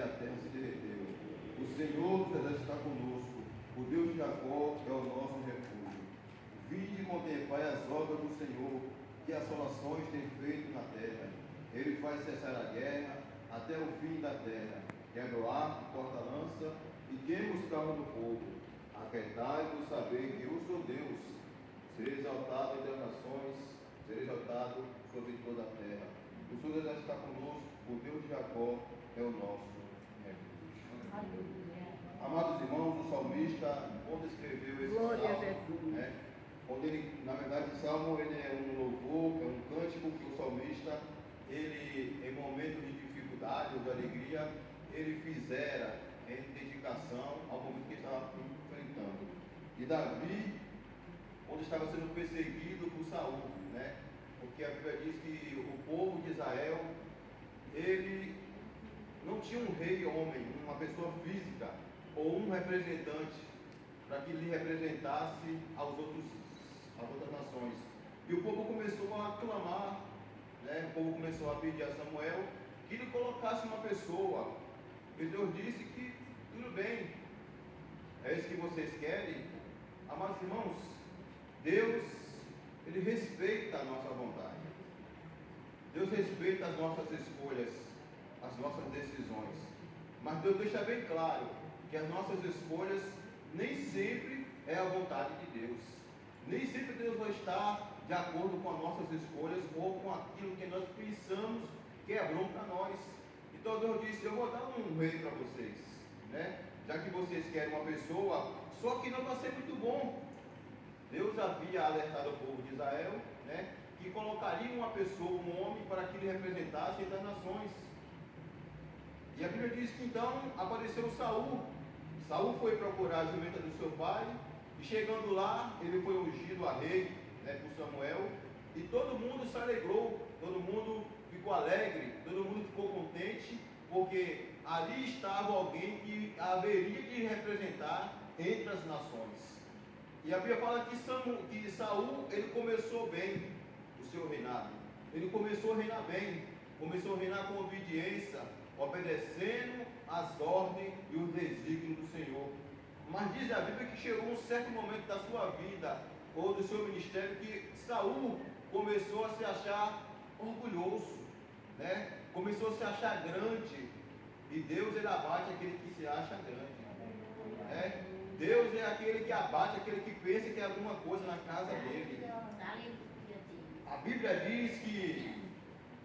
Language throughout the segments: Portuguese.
a terra se derreteu. O Senhor dos exércitos está conosco, o Deus de Jacó é o nosso refúgio. Vinde e contemplai as obras do Senhor, que assolações tem feito na terra. Ele faz cessar a guerra até o fim da terra. Quebra o arco, corta a lança e queima os carros do fogo. Aquietai-vos, saber que eu sou Deus. Serei exaltado entre as nações, serei exaltado sobre toda a terra. O Senhor já está conosco, o Deus de Jacó é o nosso refúgio. Amados irmãos, o salmista, quando escreveu esse salmo, quando ele, na verdade, o salmo ele é um louvor, é um cântico que o salmista, ele, em momentos de dificuldade ou de alegria, ele fizera em dedicação ao momento que ele estava enfrentando. E Davi, quando estava sendo perseguido por Saul, porque a Bíblia diz que o povo de Israel, ele não tinha um rei homem, uma pessoa física, ou um representante, para que lhe representasse às outras nações. E o povo começou a clamar, o povo começou a pedir a Samuel que ele colocasse uma pessoa. E Deus disse que tudo bem, é isso que vocês querem. Amados irmãos, Deus, ele respeita a nossa vontade. Deus respeita as nossas escolhas, as nossas decisões. Mas Deus deixa bem claro que as nossas escolhas nem sempre é a vontade de Deus. Nem sempre Deus vai estar de acordo com as nossas escolhas ou com aquilo que nós pensamos que é bom para nós. Então Deus disse, eu vou dar um rei para vocês, já que vocês querem uma pessoa, só que não vai ser muito bom. Deus havia alertado o povo de Israel, que colocaria uma pessoa, um homem, para que ele representasse entre as nações. E a Bíblia diz que então apareceu Saul. Saul foi procurar a jumenta do seu pai, e chegando lá, ele foi ungido a rei, por Samuel, e todo mundo se alegrou, todo mundo ficou alegre, todo mundo ficou contente, porque ali estava alguém que haveria de representar entre as nações. E a Bíblia fala que Saul, ele começou bem o seu reinado. Ele começou a reinar bem, começou a reinar com obediência, obedecendo às ordens e os desígnios do Senhor. Mas diz a Bíblia que chegou um certo momento da sua vida, ou do seu ministério, que Saul começou a se achar orgulhoso, começou a se achar grande. E Deus, ele abate aquele que se acha grande. Deus é aquele que abate, aquele que pensa que é alguma coisa na casa dele. A Bíblia diz que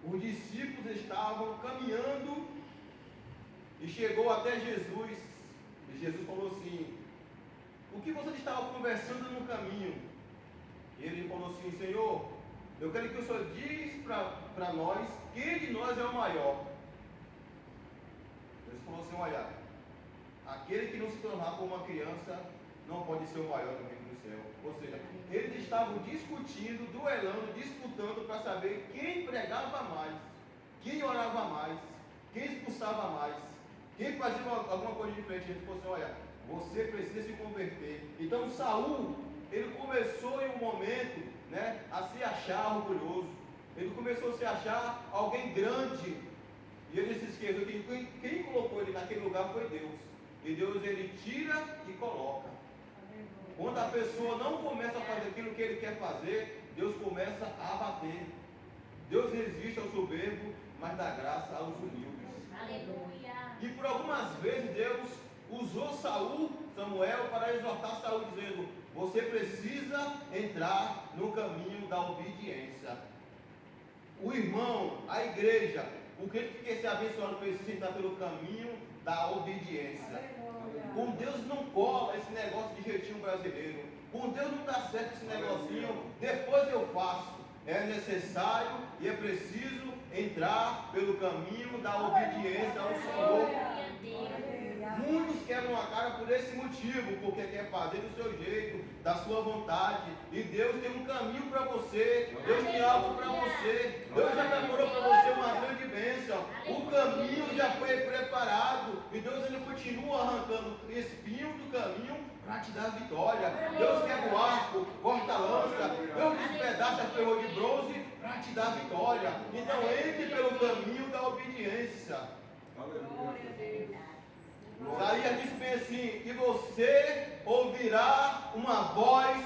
os discípulos estavam caminhando e chegou até Jesus. E Jesus falou assim, o que vocês estavam conversando no caminho? E ele falou assim, Senhor, eu quero que o Senhor diz para nós, quem de nós é o maior? Jesus falou assim, olha, aquele que não se tornar como uma criança não pode ser o maior do reino do céu. Ou seja, eles estavam discutindo, duelando, disputando para saber quem pregava mais, quem orava mais, quem expulsava mais, quem fazia alguma coisa diferente. Ele falou assim, olha, você precisa se converter. Então Saul, ele começou em um momento, a se achar orgulhoso. Ele começou a se achar alguém grande. E ele se esqueceu que quem colocou ele naquele lugar foi Deus. E Deus, ele tira e coloca. Quando a pessoa não começa a fazer aquilo que ele quer fazer, Deus começa a abater. Deus resiste ao soberbo, mas dá graça aos humildes. Aleluia. E por algumas vezes Deus usou Samuel, para exortar Saul, dizendo, você precisa entrar no caminho da obediência. O irmão, a igreja, o crente que quer ser abençoado precisa entrar pelo caminho da obediência. Com Deus não cola esse negócio de jeitinho brasileiro. Com Deus não dá certo esse negocinho, depois eu faço. É necessário e é preciso entrar pelo caminho da obediência ao Senhor. Muitos quebram a cara por esse motivo, porque quer fazer do seu jeito, da sua vontade. E Deus tem um caminho para você, Deus tem algo para você, Deus já preparou para você uma grande bênção. O caminho já foi preparado e Deus ele continua arrancando espinho do caminho para te dar vitória. Deus quebra o arco, corta a lança, Deus despedaça a ferro de bronze para te dar vitória. Então entre pelo caminho da obediência. Isaías diz bem assim: e você ouvirá uma voz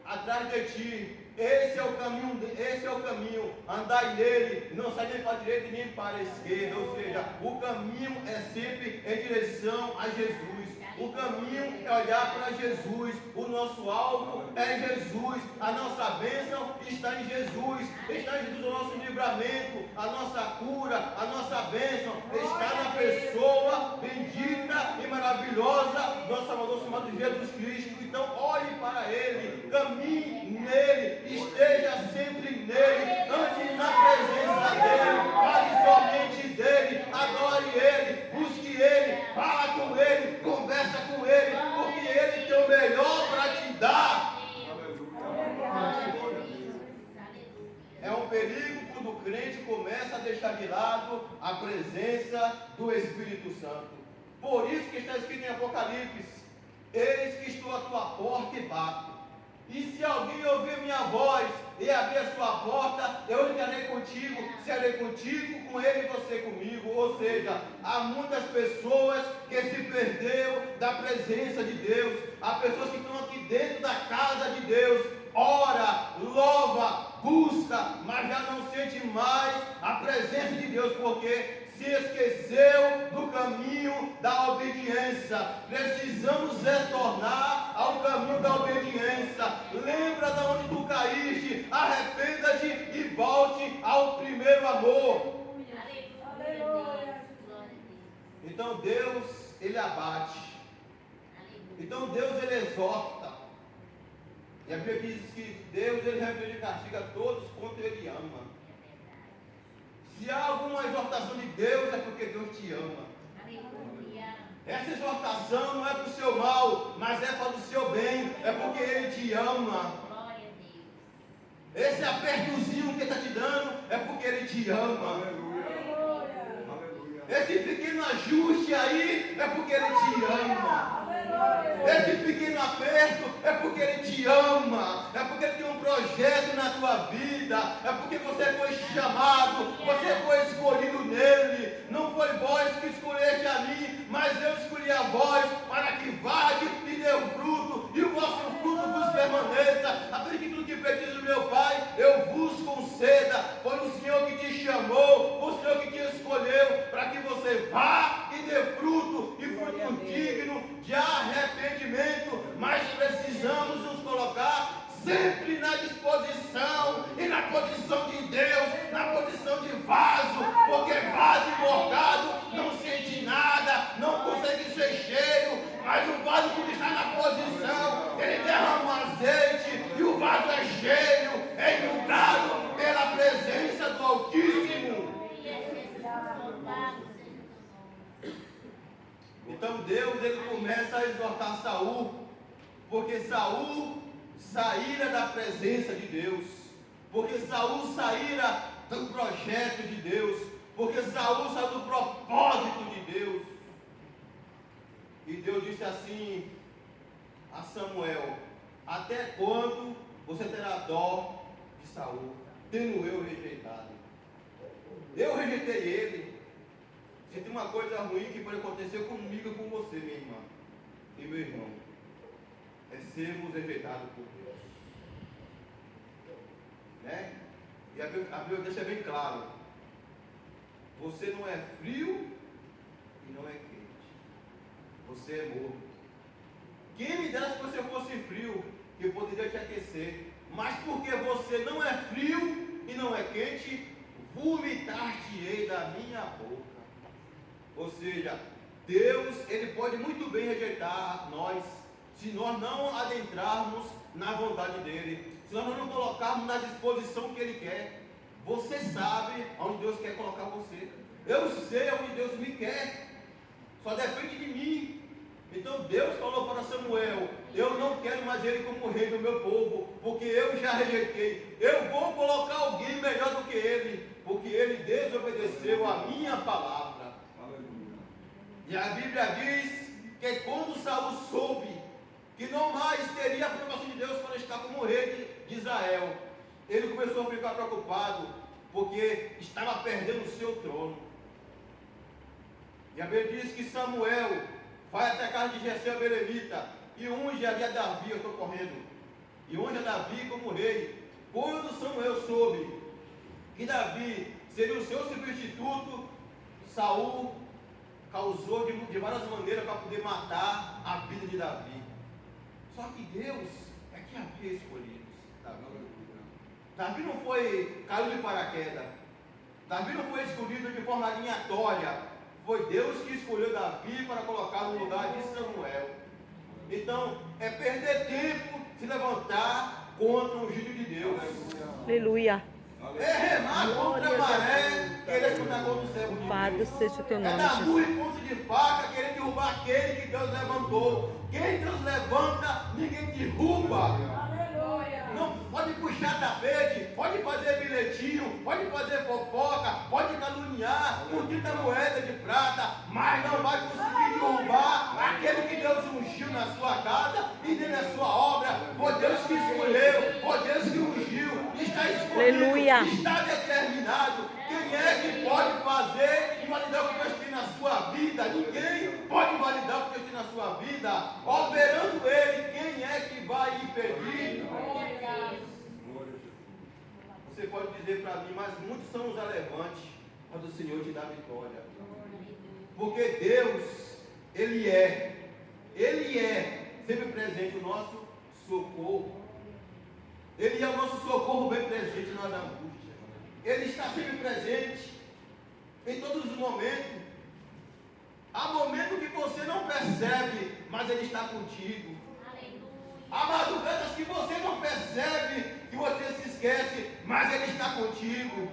atrás de ti. Esse é o caminho, andai nele, não sai nem para a direita nem para a esquerda. Ou seja, o caminho é sempre em direção a Jesus. O caminho é olhar para Jesus. O nosso alvo é em Jesus. A nossa bênção está em Jesus. Está em Jesus o nosso livramento, a nossa cura, a nossa bênção está na pessoa bendita e maravilhosa do nosso Salvador chamado Jesus Cristo. Então olhe para Ele, caminhe nele, esteja sempre nele, ande na presença dele, fale somente dele, adore ele, busque ele, fala com ele, conversa com ele, porque ele tem o melhor para te dar. É um perigo quando o crente começa a deixar de lado a presença do Espírito Santo. Por isso que está escrito em Apocalipse: eis que estou à tua porta e bato. E se alguém ouvir minha voz e abrir a sua porta, eu entrarei contigo, serei contigo, com ele e você comigo. Ou seja, há muitas pessoas que se perdeu da presença de Deus. Há pessoas que estão aqui dentro da casa de Deus, ora, louva, busca, mas já não sente mais a presença de Deus, porque se esqueceu do caminho da obediência. Precisamos retornar ao caminho da obediência. Lembra de onde tu caíste, arrependa-te e volte ao primeiro amor. Então Deus, Ele abate. Então Deus, Ele exorta. E a Bíblia diz que Deus, Ele repreende e castiga todos quanto Ele ama. Se há alguma exortação de Deus, é porque Deus te ama. Essa exortação não é para o seu mal, mas é para o seu bem, é porque Ele te ama. Esse apertozinho que Ele está te dando, é porque Ele te ama. Esse pequeno ajuste aí, é porque Ele te ama. Esse pequeno aperto é porque Ele te ama, é porque Ele tem um projeto na tua vida, é porque você foi chamado, você foi escolhido nele. Não foi vós que escolheste a mim, mas eu escolhi a vós para que vade e dê fruto, e o vosso fruto vos permaneça, a fim de que tudo que pedis do meu Pai, eu vos conceda. Foi o Senhor que te chamou, foi o Senhor que te escolheu, para que você vá e dê fruto, e fruto digno de arrependimento. Mas precisamos nos colocar sempre na disposição e na posição de Deus, na posição de vaso, porque vaso emborcado não sente nada, não consegue ser cheio, mas o vaso, quando está na posição, ele derrama azeite e o vaso é cheio, é inundado pela presença do Altíssimo. Então Deus, ele começa a exortar Saul, porque Saul saíra da presença de Deus, porque Saul saíra do projeto de Deus, porque Saul saiu do propósito de Deus. E Deus disse assim a Samuel: até quando você terá dó de Saul, tendo eu rejeitado? Eu rejeitei ele. Se tem uma coisa ruim que pode acontecer comigo e com você, minha irmã e meu irmão, é sermos rejeitados por Deus. Né? E a Bíblia deixa bem claro: você não é frio e não é quente, você é morno. Quem me dera se você fosse frio, que eu poderia te aquecer, mas porque você não é frio e não é quente, vomitar-te-ei da minha boca. Ou seja, Deus, ele pode muito bem rejeitar nós, se nós não adentrarmos na vontade dele, se nós não colocarmos na disposição que ele quer. Você sabe onde Deus quer colocar você. Eu sei onde Deus me quer. Só depende de mim. Então Deus falou para Samuel: eu não quero mais ele como rei do meu povo, porque eu já rejeitei. Eu vou colocar alguém melhor do que ele, porque ele desobedeceu a minha palavra. E a Bíblia diz que quando Saul soube que não mais teria a aprovação de Deus para estar como rei de Israel, ele começou a ficar preocupado, porque estava perdendo o seu trono. E a Bíblia diz que Samuel vai até a casa de Jessé, a belemita, e unge ali a Davi, eu estou correndo, e unge a Davi como rei. Quando Samuel soube que Davi seria o seu substituto, Saul causou de várias maneiras para poder matar a vida de Davi. Só que Deus é que havia escolhido Davi. Davi não caiu de paraquedas. Davi não foi escolhido de forma aleatória. Foi Deus que escolheu Davi para colocar no lugar de Samuel. Então, é perder tempo se levantar contra o ungido de Deus. Aleluia. É remar contra a maré, querer escutar contra o servo de Deus. Seja o teu É nome, dar murro Jesus. e ponto de faca, querer derrubar aquele que Deus levantou. Quem Deus levanta, ninguém derruba. Não pode puxar tapete, pode fazer bilhetinho, pode fazer fofoca, pode caluniar com 30 moedas de prata, mas não vai conseguir derrubar aquele que Deus ungiu na sua casa e na sua obra. Foi Deus que escolheu, foi Deus que ungiu, está escolhido, Aleluia. está determinado. Quem é que pode fazer e validar o que Deus tem na sua vida? Ninguém pode validar o que Deus tem na sua vida. Operando Ele, quem é que vai impedir? Você pode dizer para mim, mas muitos são os alevantes, mas o Senhor te dá vitória. Porque Deus, Ele é sempre presente, o nosso socorro. Ele é o nosso socorro bem presente na angústia. Ele está sempre presente em todos os momentos. Há momentos que você não percebe, mas Ele está contigo. Há madrugadas que você não percebe, que você se esquece, mas Ele está contigo.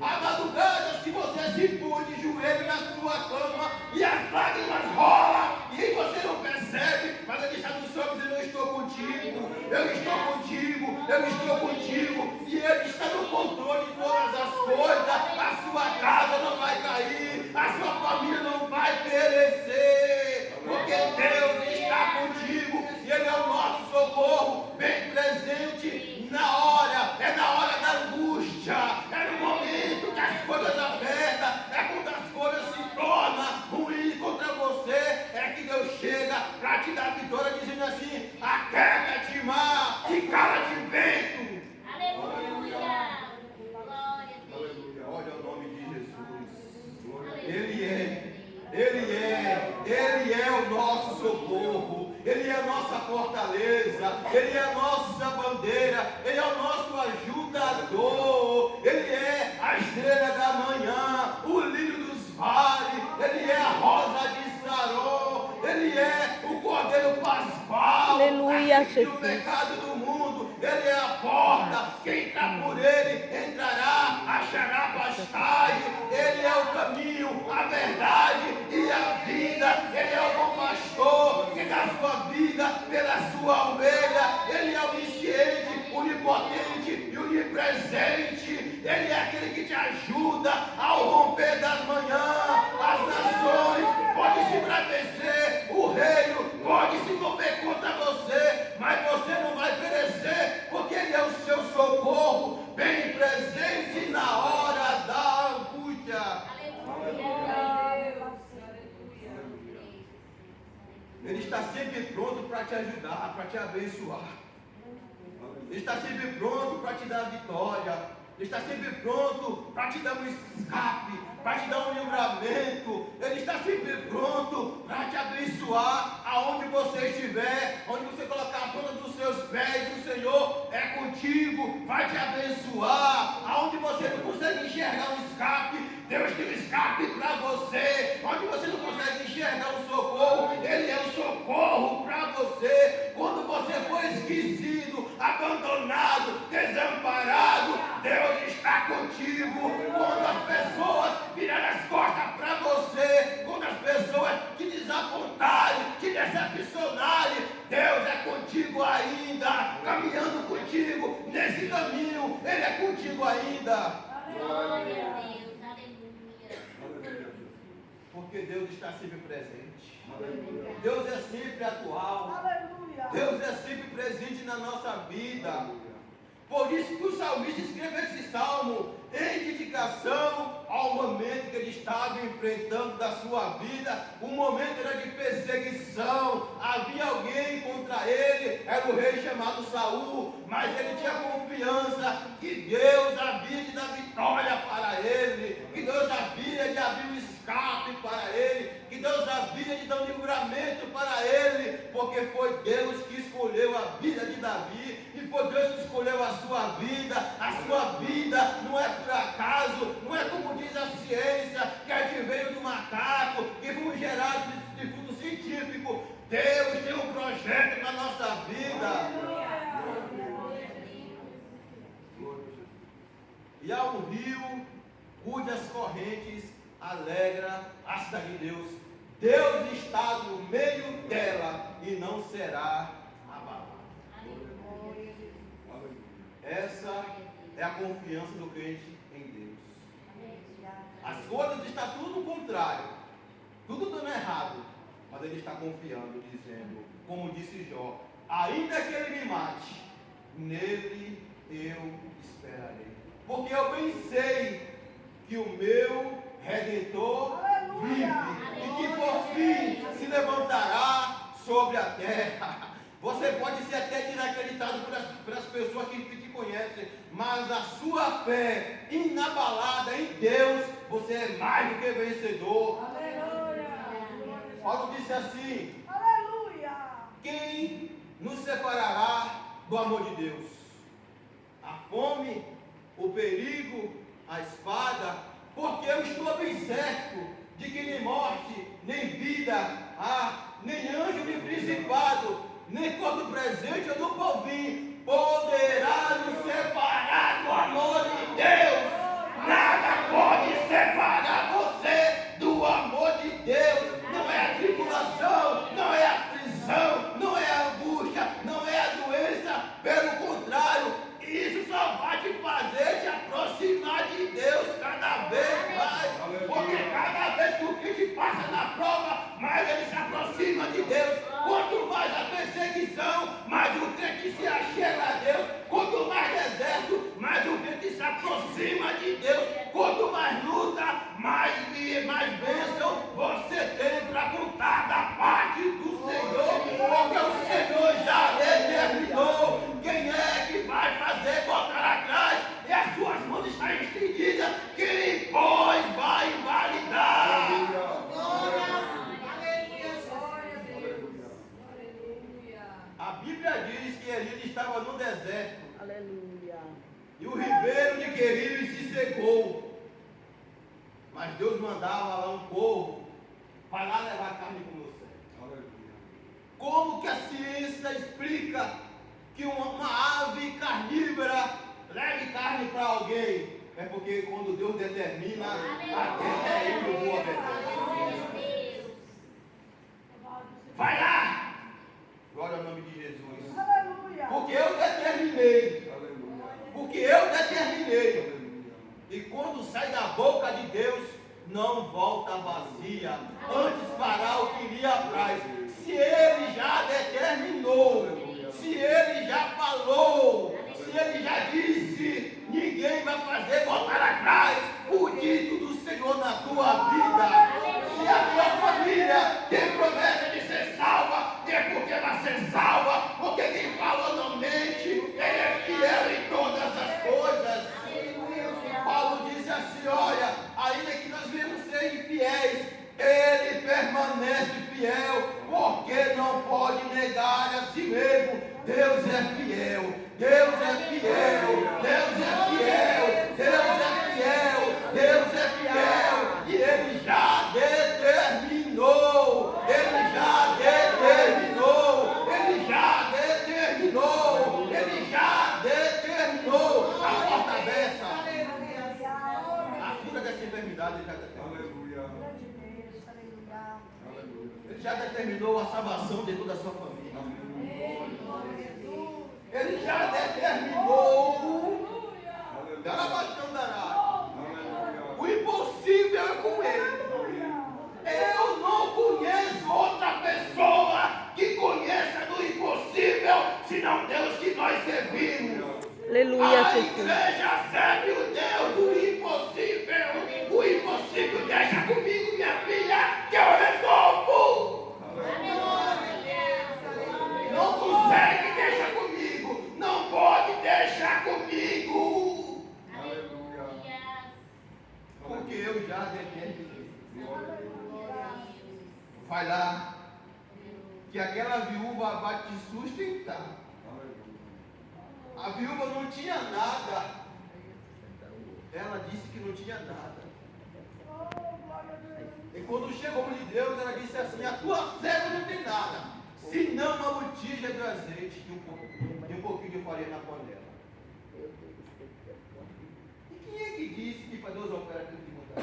Há madrugadas que você se põe de joelho na sua cama e as lágrimas rolam e você não percebe, mas Ele está no céu dizendo: eu estou contigo, eu estou contigo, eu estou contigo. E Ele está no controle de todas as coisas. A sua casa não vai cair, a sua família não vai perecer, porque Deus está contigo e Ele é o nosso socorro bem presente na hora, é na hora da angústia, é no momento que as coisas apertam, é quando as coisas se tornam ruins contra você, é que Deus chega para te dar vitória, dizendo assim: aquieta-te mar e cala-te vento. Aleluia. Glória a Deus. Olha o nome de Jesus. Ele é o nosso socorro, Ele é a nossa fortaleza, Ele é a nossa bandeira, Ele é o nosso ajudador, Ele é a estrela da manhã, o lírio dos vales, Ele é a rosa de Saró, Ele é o cordeiro pascual, Aleluia, aquele que tira o Jesus. pecado do mundo, Ele é a porta, quem entrar por Ele entrará, achará pastagem, Ele é o caminho, a verdade e a vida, Ele é o bom pastor, que dá sua vida pela sua ovelha, Ele é onisciente, onipotente e onipresente, Ele é aquele que te ajuda ao romper das manhãs, as nações podem se embravecer, o reino pode se mover contra você, mas você não vai perecer, porque Ele é o seu socorro, bem presente na hora da angústia. Ele está sempre pronto para te ajudar, para te abençoar. Ele está sempre pronto para te dar vitória. Ele está sempre pronto para te dar um escape, para te dar um livramento. Ele está sempre pronto para te abençoar aonde você estiver, onde você colocar a ponta dos seus pés. O Senhor é contigo, vai te abençoar. Aonde você não consegue enxergar um escape, Deus tem um escape para você. Onde você não consegue enxergar um socorro, Ele é um socorro para você. Quando você for esquecido, abandonado, desamparado, Deus está contigo. Quando as pessoas virarem as costas para você, quando as pessoas te desapontarem, te decepcionarem, Deus é contigo ainda, caminhando contigo nesse caminho, Ele é contigo ainda. Glória a Deus. Aleluia. Porque Deus está sempre presente. Deus é sempre atual. Deus é sempre presente na nossa vida. Por isso que o salmista escreveu esse salmo. em dedicação ao momento que ele estava enfrentando da sua vida. O momento era de perseguição, havia alguém contra ele, era o rei chamado Saul, mas ele tinha confiança que Deus havia de dar vitória para ele, que Deus havia de abrir um escape para ele, que Deus havia de dar um livramento para ele, porque foi Deus que escolheu a vida de Davi, e foi Deus que escolheu a sua vida. A sua vida não é por acaso, não é como diz a ciência, que a gente veio do macaco, que fomos gerados de fruto científico. Deus tem um projeto na nossa vida. E há um rio cujas correntes alegra a cidade de Deus. Deus está no meio dela e não será abalado. Essa é a confiança do crente em Deus. As coisas estão tudo no contrário, tudo dando errado, mas ele está confiando, dizendo, como disse Jó: ainda que ele me mate, nele eu esperarei, porque eu pensei que o meu Redentor vive e que por fim se levantará sobre a terra. Você pode ser até desacreditado pelas pessoas que te conhecem, mas a sua fé inabalada em Deus, você é mais do que vencedor. Aleluia. Paulo disse assim: Aleluia. quem nos separará do amor de Deus? A fome, o perigo, a espada? Porque eu estou bem certo de que nem morte, nem vida há, nem anjo, nem principado, nem corpo presente ou do porvir poderá nos separar do amor de Deus. Nada pode separar você do amor de Deus. Não é a tribulação, não é a aflição, não é a angústia, não é a doença. Pelo contrário, isso só vai te fazer te aproximar de Deus cada vez mais. Porque cada vez que o crente passa na prova, mais ele se aproxima de Deus. Quanto mais a perseguição, mais o crente se achega a Deus. Quanto mais deserto, mais o crente se aproxima de Deus. Quanto mais luta, mais bênção você tem para contar da parte do Senhor. Porque o Senhor já determinou quem é que vai fazer voltar atrás. E as suas mãos estão estendidas. Quem pois vai invalidar. A Bíblia diz que Elias estava no deserto. Aleluia. E o ribeiro de Querires se secou. Mas Deus mandava lá um povo para lá levar carne com você. Como que a ciência explica que uma ave carnívora leve carne para alguém? É porque quando Deus determina, até ele o obedece. Vai lá! Glória ao nome de Jesus. Aleluia. Porque eu determinei. Porque eu determinei. E quando sai da boca de Deus, não volta vazia. Antes fará o que lhe apraz. Se ele já determinou, se ele já falou, se ele já disse, ninguém vai fazer voltar atrás o dito do Senhor na tua vida. Se a tua família tem promessa de ser salva, é porque vai ser salva, porque quem falou não mente, ele é fiel em todas as coisas. Paulo disse assim: olha, ainda que nós venhamos ser infiéis, ele permanece fiel, porque não pode negar a si mesmo. Deus é fiel, Deus é fiel, Deus é fiel, Deus é fiel, Deus é fiel, e ele já determinou, ele já determinou, ele já determinou, ele já determinou a porta aberta, a cura dessa enfermidade. Ele já determinou. Ele já determinou a salvação de toda a sua família. Ele já determinou. O impossível é com ele. Eu não conheço outra pessoa que conheça do impossível, senão Deus que nós servimos. Aleluia, A Jesus. igreja serve o Deus do impossível. vai lá, que aquela viúva vai te sustentar. A viúva não tinha nada. Ela disse que não tinha nada. E quando chegou de Deus, ela disse assim: a tua serva não tem nada, senão uma botija de azeite e um pouquinho de farinha na panela. E quem é que disse que para Deus opera aquilo que mudar?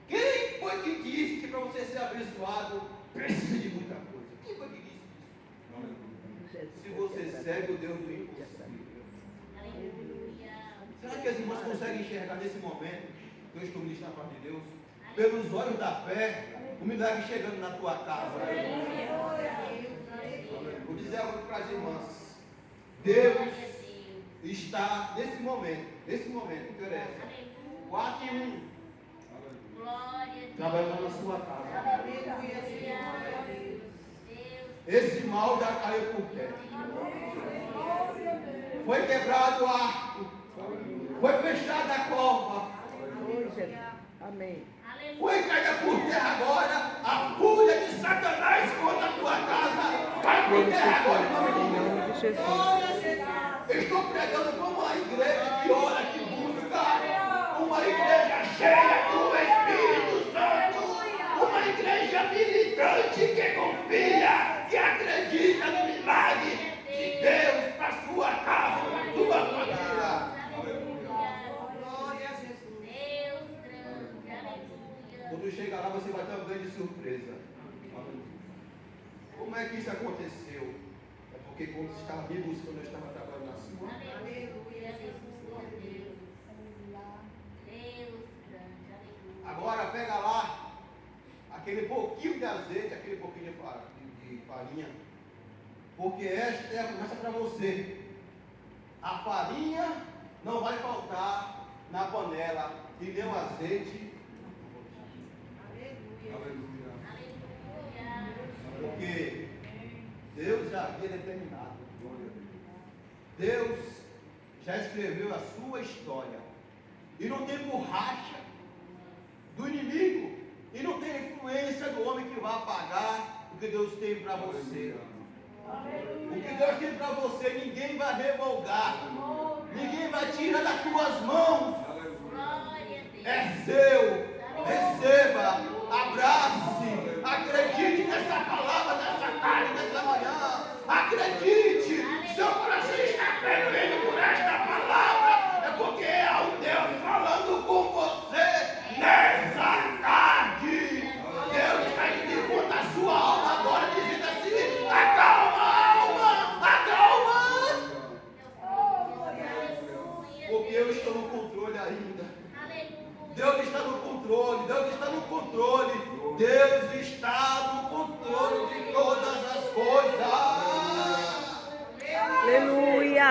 Quem foi que disse que para você ser abençoado precisa de muita coisa? Quem foi que disse isso? Se você segue o Deus do impossível. Será que as irmãs conseguem enxergar nesse momento que eu estou ministrando a parte de Deus? Pelos olhos da fé, o milagre chegando na tua casa. Vou dizer algo para as irmãs. Deus está nesse momento, interessa. 4 em 1. Trabalhando na sua casa. Esse mal já caiu por terra. Foi quebrado o arco. Foi fechada a cova. Amém. Foi caída por terra agora a fúria de Satanás contra a tua casa. Vai por terra agora em nome de Jesus. Estou pregando para uma igreja que ora, que busca. Uma igreja cheia do Espírito Santo. Uma igreja militante que confia, que acredita no milagre de Deus para a sua casa, para a tua família. Quando chegar lá, você vai ter uma grande surpresa. Como é que isso aconteceu? É porque quando você estava me buscando, eu estava trabalhando na sua. Agora pega lá aquele pouquinho de azeite, aquele pouquinho de farinha. Porque esta é a promessa para você. A farinha não vai faltar na panela e nem o azeite. Porque Deus já havia determinado. Deus já escreveu a sua história. E não tem borracha do inimigo. E não tem influência do homem que vai apagar o que Deus tem para você. O que Deus tem para você, ninguém vai revogar. Ninguém vai tirar das tuas mãos. É seu. Receba. Abrace. Acredite nessa palavra, nessa tarde, nessa manhã. Acredite. Seu coração está fervendo por esta palavra. É porque é o Deus falando com você nessa tarde. Deus está indo contra a sua alma agora, dizendo assim: acalma, alma, acalma. Porque eu estou no controle ainda. Deus está no controle, Deus está no controle. Deus está no controle de todas as coisas. Aleluia.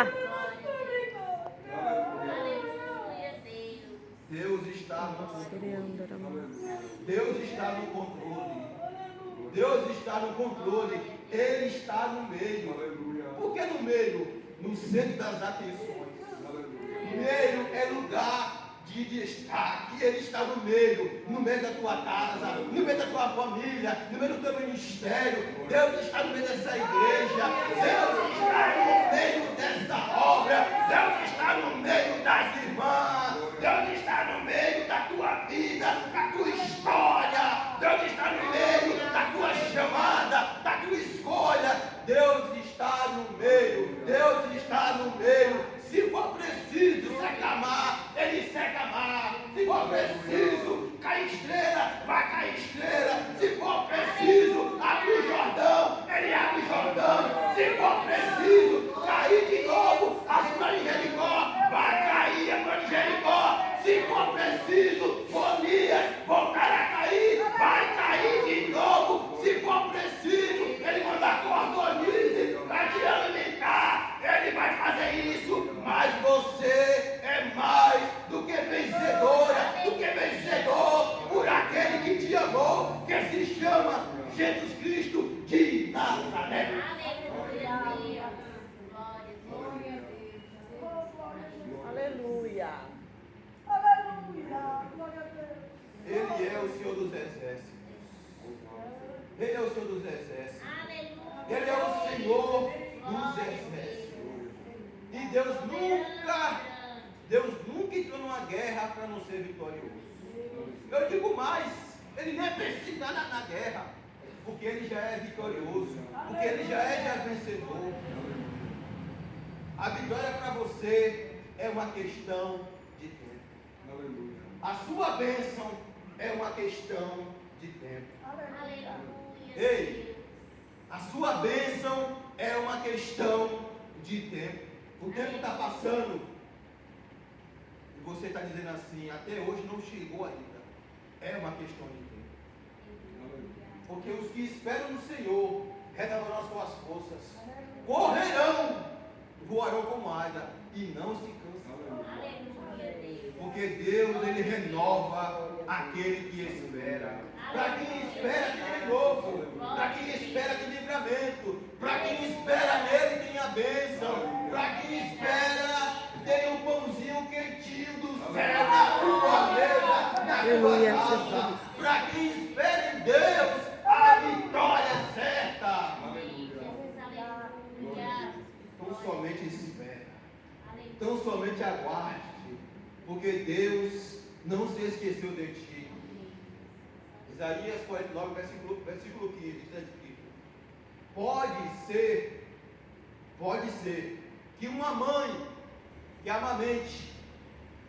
Deus está no controle. Deus está no controle. Deus está no controle. Ele está no meio. Por que no meio? No centro das atenções. Meio é lugar de destaque. Ele está no meio da tua casa, no meio da tua família, no meio do teu ministério. Deus está no meio dessa igreja. Deus está no meio dessa obra. Deus está no meio das irmãs. Deus está no meio da tua vida, da tua história. Deus está no meio da tua chamada, da tua escolha. Deus está no meio. Deus está no meio. Se for preciso secar mar, ele seca mar. Se for preciso cair estrela, vai cair estrela. Se for preciso abrir o Jordão, ele abre o Jordão. Se for preciso cair de novo acima de Jericó, vai cair acima de Jericó. Se for preciso Golias voltar a cair, vai cair de novo. Se for preciso ele mandar cordonize para te alimentar, ele vai fazer isso. Mas você é mais do que vencedora, do que vencedor por aquele que te amou, que se chama Jesus Cristo de Nazaré. Aleluia. Ele é o Senhor dos Exércitos. Ele é o Senhor dos exércitos. Aleluia. Ele é o Senhor dos exércitos. E Deus nunca entrou numa guerra para não ser vitorioso. Eu digo mais, ele nem precisa na guerra, porque ele já é vitorioso, porque ele já é vencedor. A vitória para você é uma questão de tempo. A sua bênção é uma questão de tempo. Aleluia. Ei, a sua bênção é uma questão de tempo. O tempo está passando e você está dizendo assim, até hoje não chegou ainda. É uma questão de tempo. Porque os que esperam no Senhor renovarão as suas forças, correrão, voarão como águia e não se cansarão. Aleluia, Deus. Porque Deus, ele renova aquele que espera. Para quem espera tem renovo. Para quem espera tem livramento. Para quem espera nele tem a bênção. Para quem espera tem um pãozinho quentinho do céu na tua mesa, na Aleluia, tua casa. Jesus. Para quem espera em Deus, a vitória é certa. Aleluia. Então somente espera. Então somente aguarde. Porque Deus não se esqueceu de ti. Isaías 49, versículo 15, está escrito: pode ser que uma mãe que amamente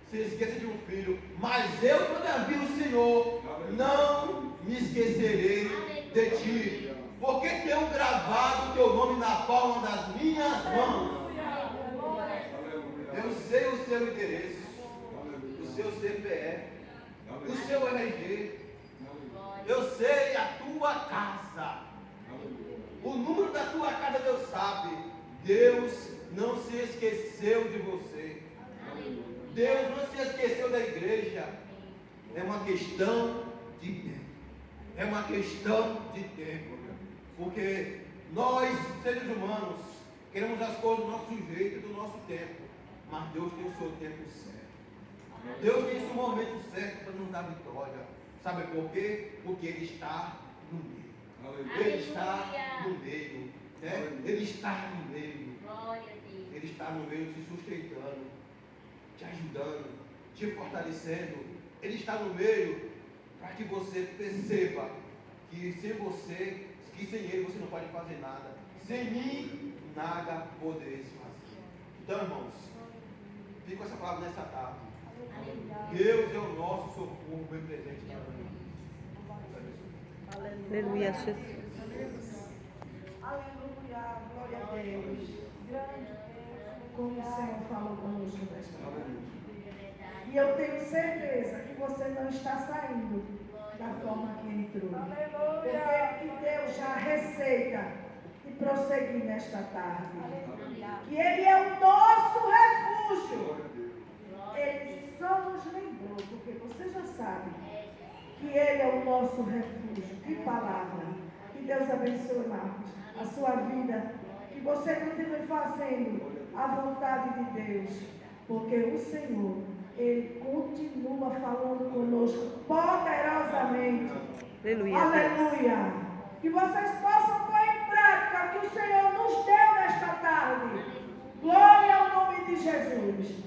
se esqueça de um filho, mas eu, todavia, o Senhor, não me esquecerei de ti, porque tenho gravado o teu nome na palma das minhas mãos. Eu sei o seu endereço, o seu CPF, o seu RG. Eu sei a tua casa. O número da tua casa Deus sabe. Deus não se esqueceu de você. Deus não se esqueceu da igreja. É uma questão de tempo. É uma questão de tempo. Porque nós, seres humanos, queremos as coisas do nosso jeito e do nosso tempo. Mas Deus tem o seu tempo certo. Deus tem o seu momento certo para nos dar vitória. Sabe por quê? Porque Ele está no meio. Ele está no meio. Né? Ele está no meio. Ele está no meio te sustentando, te ajudando, te fortalecendo. Ele está no meio para que você perceba que sem Ele você não pode fazer nada. Sem mim, nada podereis fazer. Então, irmãos, fica com essa palavra nessa tarde. Deus é o nosso socorro bem presente na vida. Aleluia, Jesus. Aleluia, glória a Deus. Grande Deus, como o Senhor falou conosco nesta noite. E eu tenho certeza que você não está saindo da forma que entrou. Porque que Deus já receita e prosseguir nesta tarde. Que Ele é o nosso refúgio. Ele só nos lembrou, porque você já sabe que Ele é o nosso refúgio. Que palavra! Que Deus abençoe, Marcos, a sua vida. Que você continue fazendo a vontade de Deus, porque o Senhor, Ele continua falando conosco poderosamente. Aleluia. Aleluia! Que vocês possam pôr em prática o que o Senhor nos deu nesta tarde. Glória ao nome de Jesus.